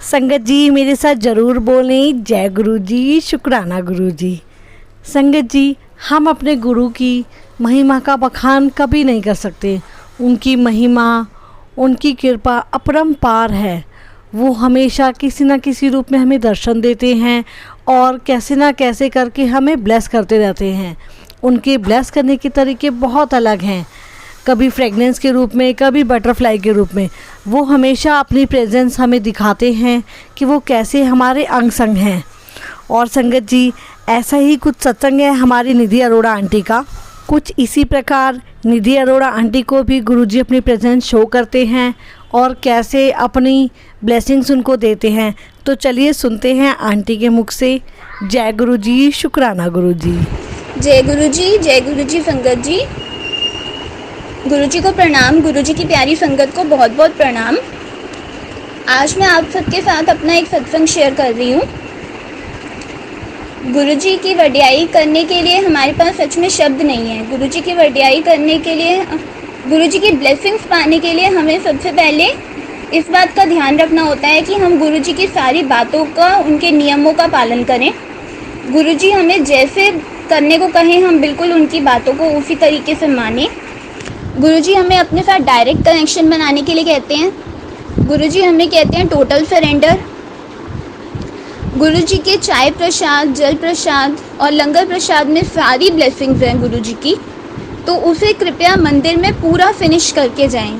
संगत जी मेरे साथ ज़रूर बोलें जय गुरु जी, शुक्राना गुरु जी। संगत जी, हम अपने गुरु की महिमा का बखान कभी नहीं कर सकते। उनकी महिमा, उनकी कृपा अपरंपार है। वो हमेशा किसी न किसी रूप में हमें दर्शन देते हैं और कैसे ना कैसे करके हमें ब्लेस करते रहते हैं। उनके ब्लेस करने के तरीके बहुत अलग हैं, कभी फ्रेगनेंस के रूप में, कभी बटरफ्लाई के रूप में। वो हमेशा अपनी प्रेजेंस हमें दिखाते हैं कि वो कैसे हमारे अंग संग हैं। और संगत जी, ऐसा ही कुछ सत्संग है हमारी निधि अरोड़ा आंटी का। कुछ इसी प्रकार निधि अरोड़ा आंटी को भी गुरुजी अपनी प्रेजेंस शो करते हैं और कैसे अपनी ब्लेसिंग्स उनको देते हैं। तो चलिए सुनते हैं आंटी के मुख से। जय गुरु जी, शुक्राना गुरु जी। जय गुरु जी, जय गुरु जी। संगत जी, गुरु जी को प्रणाम। गुरु जी की प्यारी संगत को बहुत बहुत प्रणाम। आज मैं आप सबके साथ अपना एक सत्संग शेयर कर रही हूँ। गुरु जी की वडियाई करने के लिए हमारे पास सच में शब्द नहीं है। गुरु जी की वडियाई करने के लिए, गुरु जी की ब्लेसिंग्स पाने के लिए हमें सबसे पहले इस बात का ध्यान रखना होता है कि हम गुरु जी की सारी बातों का, उनके नियमों का पालन करें। गुरु जी हमें जैसे करने को कहें हम बिल्कुल उनकी बातों को उसी तरीके से मानें। गुरु जी हमें अपने साथ डायरेक्ट कनेक्शन बनाने के लिए कहते हैं। गुरु जी हमें कहते हैं टोटल सरेंडर। गुरु जी के चाय प्रसाद, जल प्रसाद और लंगर प्रसाद में सारी ब्लेसिंग्स हैं गुरु जी की, तो उसे कृपया मंदिर में पूरा फिनिश करके जाएं।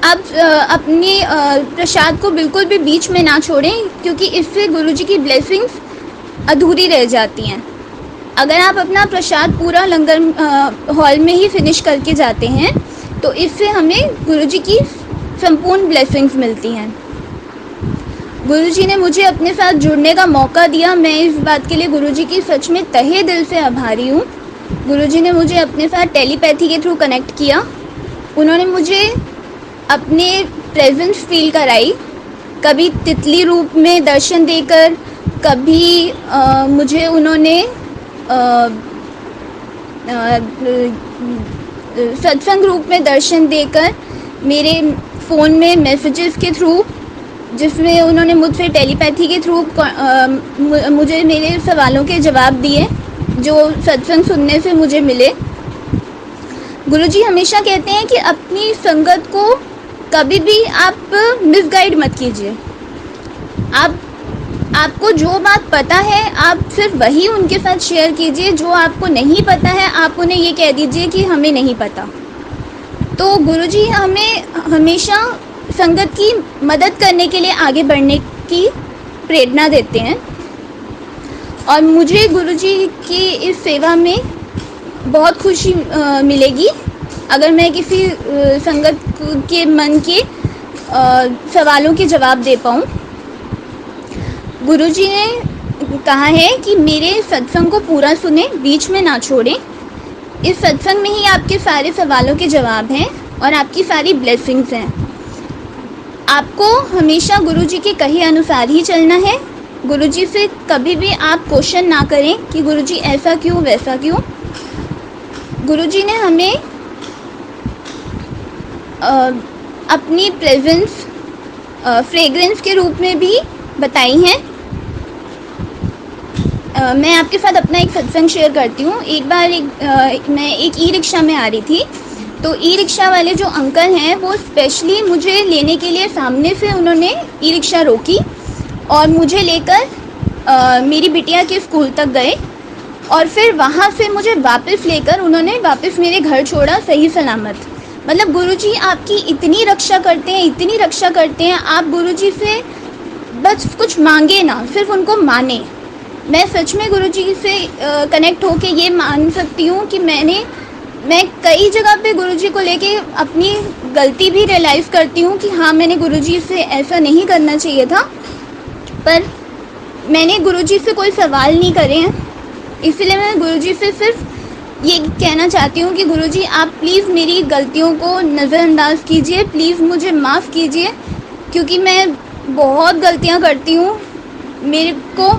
आप अपने प्रसाद को बिल्कुल भी बीच में ना छोड़ें, क्योंकि इससे गुरु जी की ब्लेसिंग्स अधूरी रह जाती हैं। अगर आप अपना प्रसाद पूरा लंगर हॉल में ही फिनिश करके जाते हैं तो इससे हमें गुरु जी की संपूर्ण ब्लेसिंग्स मिलती हैं। गुरु जी ने मुझे अपने साथ जुड़ने का मौका दिया। मैं इस बात के लिए गुरु जी की सच में तहे दिल से आभारी हूँ। गुरु जी ने मुझे अपने साथ टेलीपैथी के थ्रू कनेक्ट किया। उन्होंने मुझे अपने प्रेजेंस फील कराई, कभी तितली रूप में दर्शन देकर, कभी मुझे उन्होंने सत्संग रूप में दर्शन देकर, मेरे फ़ोन में मैसेजेस के थ्रू, जिसमें उन्होंने मुझसे टेलीपैथी के थ्रू मुझे मेरे सवालों के जवाब दिए जो सत्संग सुनने से मुझे मिले। गुरुजी हमेशा कहते हैं कि अपनी संगत को कभी भी आप मिसगाइड मत कीजिए। आपको जो बात पता है आप सिर्फ वही उनके साथ शेयर कीजिए। जो आपको नहीं पता है आप उन्हें ये कह दीजिए कि हमें नहीं पता। तो गुरुजी हमें हमेशा संगत की मदद करने के लिए आगे बढ़ने की प्रेरणा देते हैं और मुझे गुरुजी की इस सेवा में बहुत खुशी मिलेगी अगर मैं किसी संगत के मन के सवालों के जवाब दे पाऊँ। गुरुजी ने कहा है कि मेरे सत्संग को पूरा सुने, बीच में ना छोड़ें। इस सत्संग में ही आपके सारे सवालों के जवाब हैं और आपकी सारी ब्लेसिंग्स हैं। आपको हमेशा गुरुजी के कहे अनुसार ही चलना है। गुरुजी से कभी भी आप क्वेश्चन ना करें कि गुरुजी ऐसा क्यों, वैसा क्यों। गुरुजी ने हमें अपनी प्रेजेंस फ्रेग्रेंस के रूप में भी बताई हैं। मैं आपके साथ अपना एक सत्संग शेयर करती हूँ। एक बार मैं एक ई रिक्शा में आ रही थी, तो ई रिक्शा वाले जो अंकल हैं वो स्पेशली मुझे लेने के लिए सामने से उन्होंने ई रिक्शा रोकी और मुझे लेकर मेरी बिटिया के स्कूल तक गए और फिर वहाँ से मुझे वापस लेकर उन्होंने वापस मेरे घर छोड़ा सही सलामत। मतलब गुरुजी आपकी इतनी रक्षा करते हैं, इतनी रक्षा करते हैं। आप गुरुजी से बस कुछ मांगे ना, सिर्फ उनको माने। मैं सच में गुरुजी से कनेक्ट होके ये मान सकती हूँ कि मैं कई जगह पे गुरुजी को लेके अपनी गलती भी रियलाइज़ करती हूँ कि हाँ, मैंने गुरुजी से ऐसा नहीं करना चाहिए था, पर मैंने गुरुजी से कोई सवाल नहीं करे हैं। इसलिए मैं गुरुजी से सिर्फ ये कहना चाहती हूँ कि गुरुजी आप प्लीज़ मेरी गलतियों को नज़रअंदाज कीजिए, प्लीज़ मुझे माफ़ कीजिए, क्योंकि मैं बहुत गलतियाँ करती हूँ। मेरे को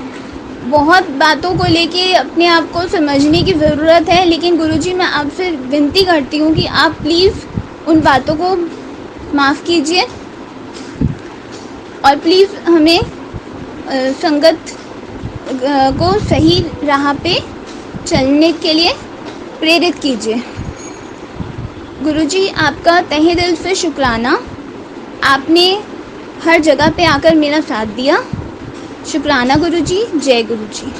बहुत बातों को लेके अपने आप को समझने की ज़रूरत है, लेकिन गुरुजी मैं आपसे विनती करती हूँ कि आप प्लीज़ उन बातों को माफ़ कीजिए। और प्लीज़ हमें संगत को सही राह पे चलने के लिए प्रेरित कीजिए। गुरुजी, आपका तहे दिल से शुक्राना, आपने हर जगह पे आकर मेरा साथ दिया। शुक्राना गुरुजी, जय गुरुजी।